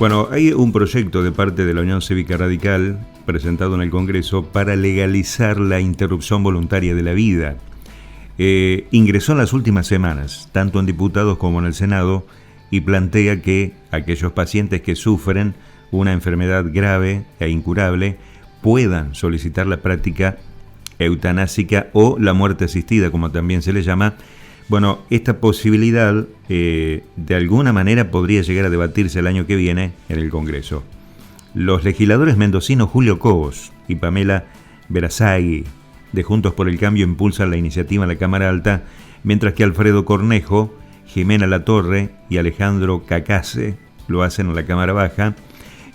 Bueno, hay un proyecto de parte de la Unión Cívica Radical presentado en el Congreso para legalizar la interrupción voluntaria de la vida. Ingresó en las últimas semanas, tanto en diputados como en el Senado, y plantea que aquellos pacientes que sufren una enfermedad grave e incurable puedan solicitar la práctica eutanásica o la muerte asistida, como también se le llama. Bueno, esta posibilidad de alguna manera podría llegar a debatirse el año que viene en el Congreso. Los legisladores mendocinos Julio Cobos y Pamela Verastegui de Juntos por el Cambio impulsan la iniciativa en la Cámara Alta, mientras que Alfredo Cornejo, Jimena Latorre y Alejandro Cacase lo hacen en la Cámara Baja.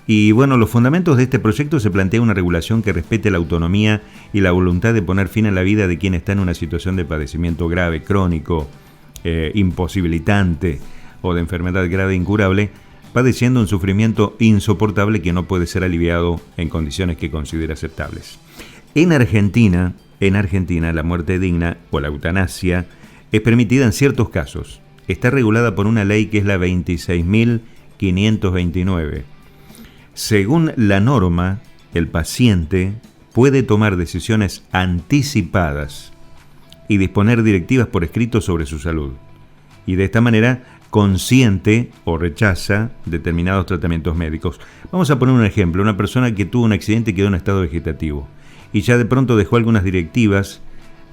Y bueno, los fundamentos de este proyecto se plantea una regulación que respete la autonomía y la voluntad de poner fin a la vida de quien está en una situación de padecimiento grave, crónico, imposibilitante o de enfermedad grave e incurable, padeciendo un sufrimiento insoportable que no puede ser aliviado en condiciones que considera aceptables. En Argentina, la muerte digna o la eutanasia es permitida en ciertos casos. Está regulada por una ley que es la 26.529. Según la norma, el paciente puede tomar decisiones anticipadas y disponer directivas por escrito sobre su salud. Y de esta manera consiente o rechaza determinados tratamientos médicos. Vamos a poner un ejemplo. Una persona que tuvo un accidente y quedó en estado vegetativo y ya de pronto dejó algunas directivas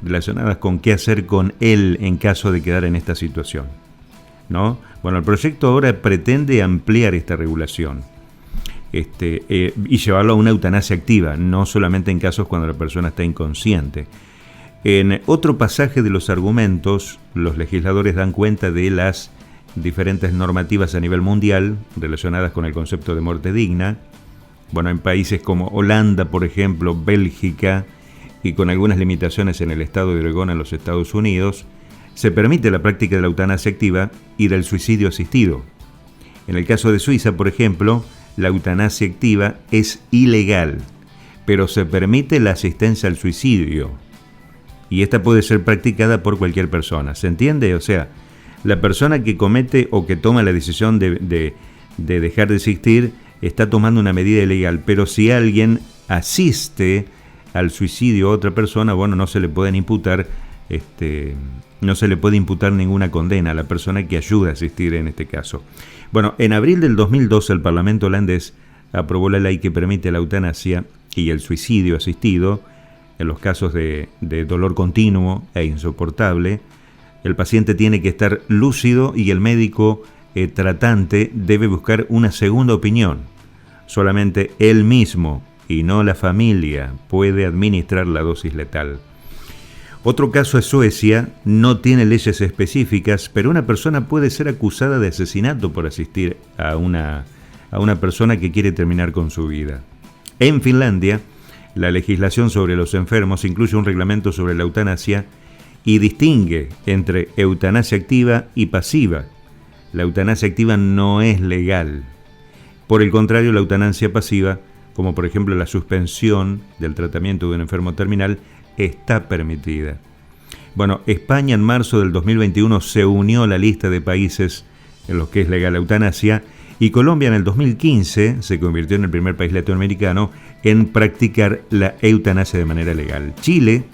relacionadas con qué hacer con él en caso de quedar en esta situación, ¿no? Bueno, el proyecto ahora pretende ampliar esta regulación y llevarlo a una eutanasia activa, no solamente en casos cuando la persona está inconsciente. En otro pasaje de los argumentos, los legisladores dan cuenta de las diferentes normativas a nivel mundial relacionadas con el concepto de muerte digna. Bueno, en países como Holanda, por ejemplo, Bélgica, y con algunas limitaciones en el estado de Oregón en los Estados Unidos, se permite la práctica de la eutanasia activa y del suicidio asistido. En el caso de Suiza, por ejemplo, la eutanasia activa es ilegal, pero se permite la asistencia al suicidio. Y esta puede ser practicada por cualquier persona. ¿Se entiende? O sea, la persona que comete o que toma la decisión de dejar de existir está tomando una medida ilegal, pero si alguien asiste al suicidio a otra persona, bueno, no se le puede imputar ninguna condena a la persona que ayuda a asistir en este caso. Bueno, en abril del 2012 el Parlamento holandés aprobó la ley que permite la eutanasia y el suicidio asistido en los casos de dolor continuo e insoportable. El paciente tiene que estar lúcido y el médico tratante debe buscar una segunda opinión. Solamente él mismo y no la familia puede administrar la dosis letal. Otro caso es Suecia, no tiene leyes específicas, pero una persona puede ser acusada de asesinato por asistir a una persona que quiere terminar con su vida. En Finlandia, la legislación sobre los enfermos incluye un reglamento sobre la eutanasia y distingue entre eutanasia activa y pasiva. La eutanasia activa no es legal. Por el contrario, la eutanasia pasiva, como por ejemplo la suspensión del tratamiento de un enfermo terminal, está permitida. Bueno, España en marzo del 2021 se unió a la lista de países en los que es legal la eutanasia y Colombia en el 2015 se convirtió en el primer país latinoamericano en practicar la eutanasia de manera legal. Chile,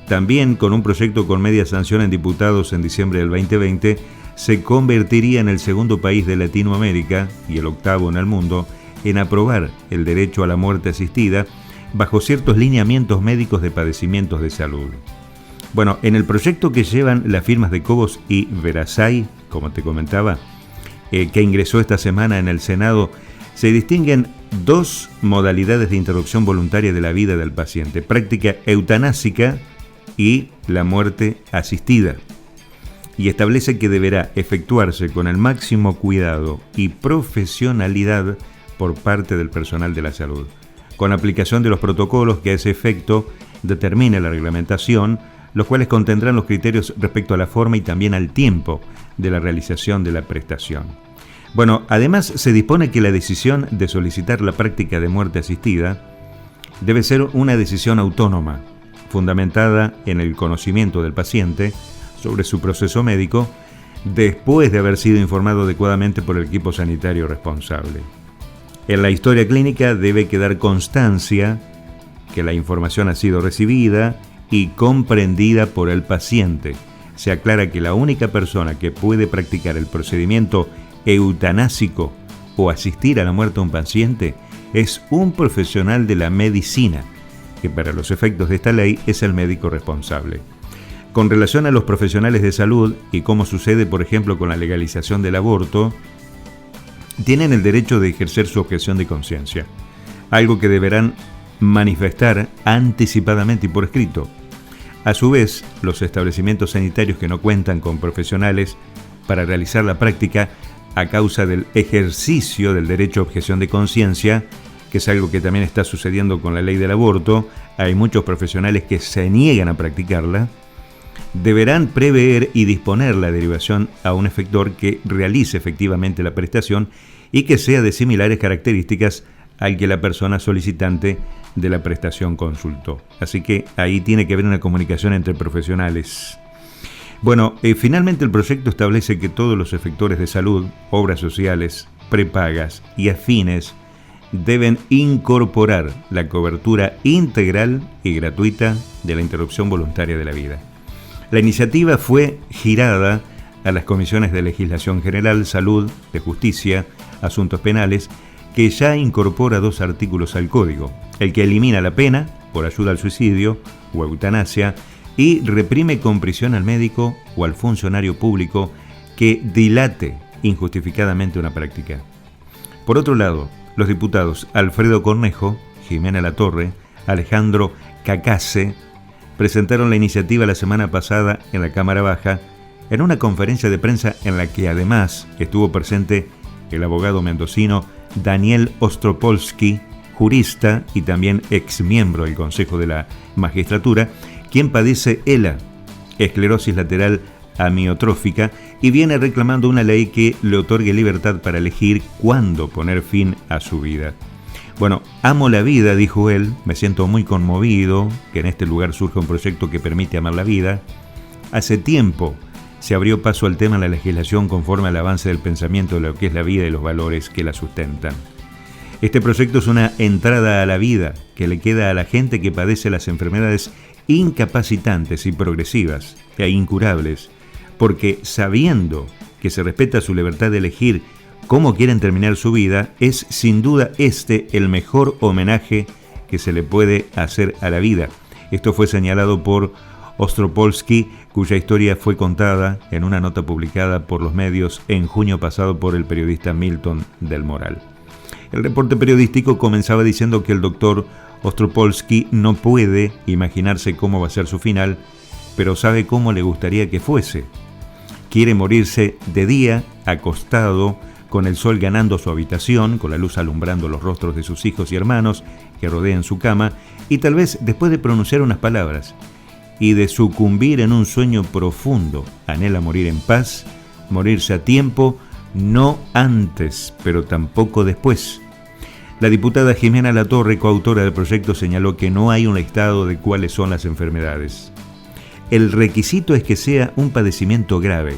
también con un proyecto con media sanción en diputados en diciembre del 2020, se convertiría en el segundo país de Latinoamérica y el octavo en el mundo en aprobar el derecho a la muerte asistida bajo ciertos lineamientos médicos de padecimientos de salud. Bueno, en el proyecto que llevan las firmas de Cobos y Verastegui, como te comentaba, que ingresó esta semana en el Senado, se distinguen dos modalidades de interrupción voluntaria de la vida del paciente: práctica eutanásica y la muerte asistida. Y establece que deberá efectuarse con el máximo cuidado y profesionalidad por parte del personal de la salud, con aplicación de los protocolos que a ese efecto determine la reglamentación, los cuales contendrán los criterios respecto a la forma y también al tiempo de la realización de la prestación. Bueno, además se dispone que la decisión de solicitar la práctica de muerte asistida debe ser una decisión autónoma, fundamentada en el conocimiento del paciente sobre su proceso médico, después de haber sido informado adecuadamente por el equipo sanitario responsable. En la historia clínica debe quedar constancia que la información ha sido recibida y comprendida por el paciente. Se aclara que la única persona que puede practicar el procedimiento eutanásico o asistir a la muerte de un paciente es un profesional de la medicina, que para los efectos de esta ley es el médico responsable. Con relación a los profesionales de salud y cómo sucede, por ejemplo, con la legalización del aborto, tienen el derecho de ejercer su objeción de conciencia, algo que deberán manifestar anticipadamente y por escrito. A su vez, los establecimientos sanitarios que no cuentan con profesionales para realizar la práctica a causa del ejercicio del derecho a objeción de conciencia, que es algo que también está sucediendo con la ley del aborto, hay muchos profesionales que se niegan a practicarla, deberán prever y disponer la derivación a un efector que realice efectivamente la prestación y que sea de similares características al que la persona solicitante de la prestación consultó. Así que ahí tiene que haber una comunicación entre profesionales. Bueno, finalmente el proyecto establece que todos los efectores de salud, obras sociales, prepagas y afines deben incorporar la cobertura integral y gratuita de la interrupción voluntaria de la vida. La iniciativa fue girada a las comisiones de Legislación General, Salud, de Justicia, Asuntos Penales, que ya incorpora 2 artículos al Código, el que elimina la pena por ayuda al suicidio o eutanasia y reprime con prisión al médico o al funcionario público que dilate injustificadamente una práctica. Por otro lado, los diputados Alfredo Cornejo, Jimena Latorre, Alejandro Cacase presentaron la iniciativa la semana pasada en la Cámara Baja en una conferencia de prensa en la que además estuvo presente el abogado mendocino Daniel Ostropolsky, jurista y también exmiembro del Consejo de la Magistratura, quien padece ELA, esclerosis lateral amiotrófica, y viene reclamando una ley que le otorgue libertad para elegir cuándo poner fin a su vida. Bueno, amo la vida, dijo él, me siento muy conmovido que en este lugar surja un proyecto que permite amar la vida. Hace tiempo se abrió paso al tema en la legislación conforme al avance del pensamiento de lo que es la vida y los valores que la sustentan. Este proyecto es una entrada a la vida que le queda a la gente que padece las enfermedades incapacitantes y progresivas e incurables, porque sabiendo que se respeta su libertad de elegir cómo quieren terminar su vida, es sin duda el mejor homenaje que se le puede hacer a la vida. Esto fue señalado por Ostropolsky, cuya historia fue contada en una nota publicada por los medios en junio pasado por el periodista Milton del Moral. El reporte periodístico comenzaba diciendo que el doctor Ostropolsky no puede imaginarse cómo va a ser su final, pero sabe cómo le gustaría que fuese. Quiere morirse de día, acostado, con el sol ganando su habitación, con la luz alumbrando los rostros de sus hijos y hermanos que rodean su cama, y tal vez después de pronunciar unas palabras y de sucumbir en un sueño profundo, anhela morir en paz, morirse a tiempo, no antes, pero tampoco después. La diputada Jimena Latorre, coautora del proyecto, señaló que no hay un listado de cuáles son las enfermedades. El requisito es que sea un padecimiento grave,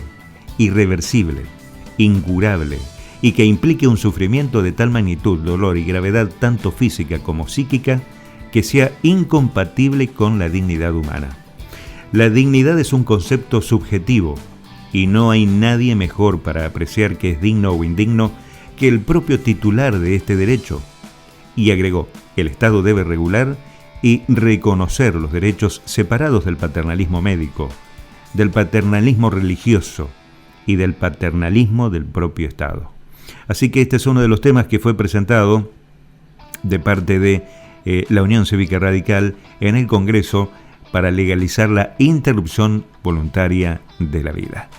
irreversible, incurable, y que implique un sufrimiento de tal magnitud, dolor y gravedad tanto física como psíquica, que sea incompatible con la dignidad humana. La dignidad es un concepto subjetivo, y no hay nadie mejor para apreciar qué es digno o indigno que el propio titular de este derecho. Y agregó, el Estado debe regular y reconocer los derechos separados del paternalismo médico, del paternalismo religioso y del paternalismo del propio Estado. Así que este es uno de los temas que fue presentado de parte de la Unión Cívica Radical en el Congreso para legalizar la interrupción voluntaria de la vida.